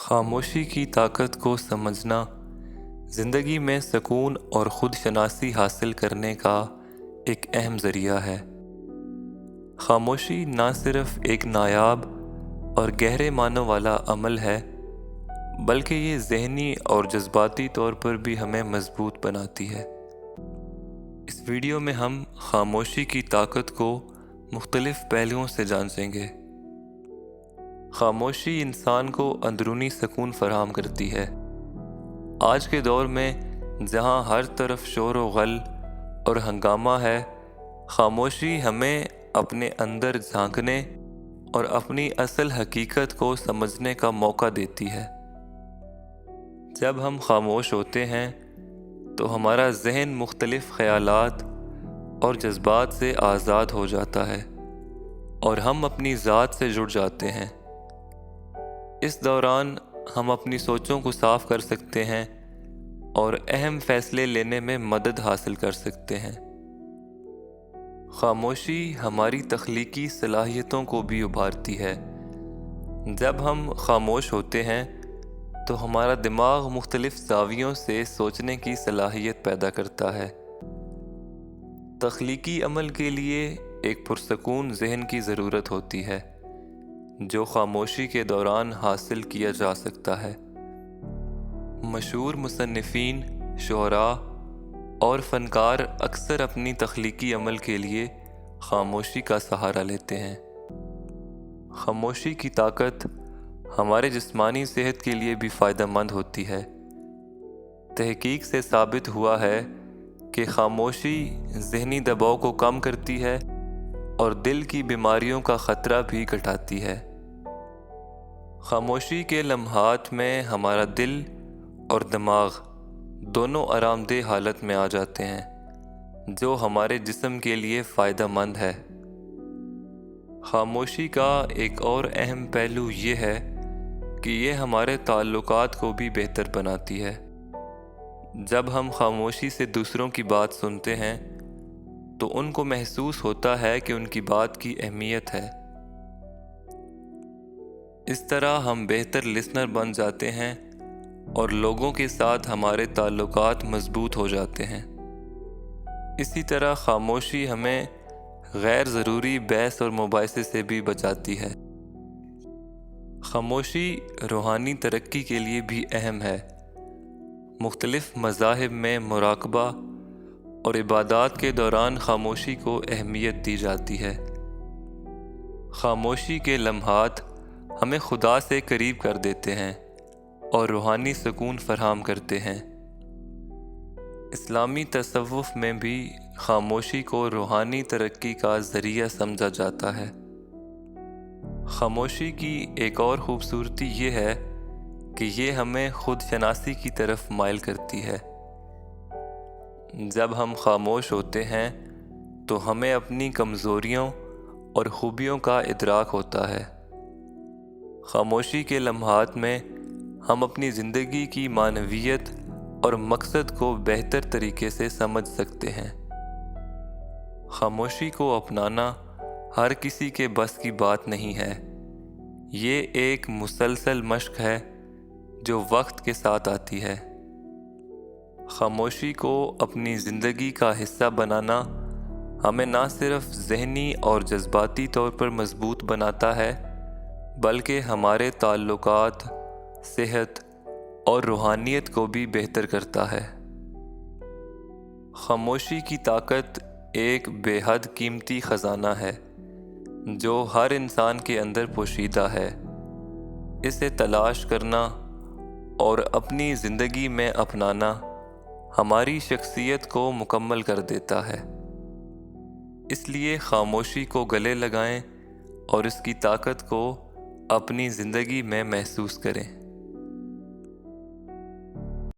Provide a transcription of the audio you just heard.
خاموشی کی طاقت کو سمجھنا زندگی میں سکون اور خود شناسی حاصل کرنے کا ایک اہم ذریعہ ہے۔ خاموشی نہ صرف ایک نایاب اور گہرے معنی والا عمل ہے، بلکہ یہ ذہنی اور جذباتی طور پر بھی ہمیں مضبوط بناتی ہے۔ اس ویڈیو میں ہم خاموشی کی طاقت کو مختلف پہلوؤں سے جانچیں گے۔ خاموشی انسان کو اندرونی سکون فراہم کرتی ہے۔ آج کے دور میں جہاں ہر طرف شور و غل اور ہنگامہ ہے، خاموشی ہمیں اپنے اندر جھانکنے اور اپنی اصل حقیقت کو سمجھنے کا موقع دیتی ہے۔ جب ہم خاموش ہوتے ہیں تو ہمارا ذہن مختلف خیالات اور جذبات سے آزاد ہو جاتا ہے اور ہم اپنی ذات سے جڑ جاتے ہیں۔ اس دوران ہم اپنی سوچوں کو صاف کر سکتے ہیں اور اہم فیصلے لینے میں مدد حاصل کر سکتے ہیں۔ خاموشی ہماری تخلیقی صلاحیتوں کو بھی ابھارتی ہے۔ جب ہم خاموش ہوتے ہیں تو ہمارا دماغ مختلف زاویوں سے سوچنے کی صلاحیت پیدا کرتا ہے۔ تخلیقی عمل کے لیے ایک پرسکون ذہن کی ضرورت ہوتی ہے، جو خاموشی کے دوران حاصل کیا جا سکتا ہے۔ مشہور مصنفین، شعراء اور فنکار اکثر اپنی تخلیقی عمل کے لیے خاموشی کا سہارا لیتے ہیں۔ خاموشی کی طاقت ہمارے جسمانی صحت کے لیے بھی فائدہ مند ہوتی ہے۔ تحقیق سے ثابت ہوا ہے کہ خاموشی ذہنی دباؤ کو کم کرتی ہے اور دل کی بیماریوں کا خطرہ بھی گھٹاتی ہے۔ خاموشی کے لمحات میں ہمارا دل اور دماغ دونوں آرام دہ حالت میں آ جاتے ہیں، جو ہمارے جسم کے لیے فائدہ مند ہے۔ خاموشی کا ایک اور اہم پہلو یہ ہے کہ یہ ہمارے تعلقات کو بھی بہتر بناتی ہے۔ جب ہم خاموشی سے دوسروں کی بات سنتے ہیں تو ان کو محسوس ہوتا ہے کہ ان کی بات کی اہمیت ہے۔ اس طرح ہم بہتر لسنر بن جاتے ہیں اور لوگوں کے ساتھ ہمارے تعلقات مضبوط ہو جاتے ہیں۔ اسی طرح خاموشی ہمیں غیر ضروری بحث اور مباحثے سے بھی بچاتی ہے۔ خاموشی روحانی ترقی کے لیے بھی اہم ہے۔ مختلف مذاہب میں مراقبہ اور عبادات کے دوران خاموشی کو اہمیت دی جاتی ہے۔ خاموشی کے لمحات ہمیں خدا سے قریب کر دیتے ہیں اور روحانی سکون فراہم کرتے ہیں۔ اسلامی تصوف میں بھی خاموشی کو روحانی ترقی کا ذریعہ سمجھا جاتا ہے۔ خاموشی کی ایک اور خوبصورتی یہ ہے کہ یہ ہمیں خود شناسی کی طرف مائل کرتی ہے۔ جب ہم خاموش ہوتے ہیں تو ہمیں اپنی کمزوریوں اور خوبیوں کا ادراک ہوتا ہے۔ خاموشی کے لمحات میں ہم اپنی زندگی کی معنویت اور مقصد کو بہتر طریقے سے سمجھ سکتے ہیں۔ خاموشی کو اپنانا ہر کسی کے بس کی بات نہیں ہے۔ یہ ایک مسلسل مشق ہے جو وقت کے ساتھ آتی ہے۔ خاموشی کو اپنی زندگی کا حصہ بنانا ہمیں نہ صرف ذہنی اور جذباتی طور پر مضبوط بناتا ہے، بلکہ ہمارے تعلقات، صحت اور روحانیت کو بھی بہتر کرتا ہے۔ خاموشی کی طاقت ایک بے حد قیمتی خزانہ ہے جو ہر انسان کے اندر پوشیدہ ہے۔ اسے تلاش کرنا اور اپنی زندگی میں اپنانا ہماری شخصیت کو مکمل کر دیتا ہے۔ اس لیے خاموشی کو گلے لگائیں اور اس کی طاقت کو اپنی زندگی میں محسوس کریں۔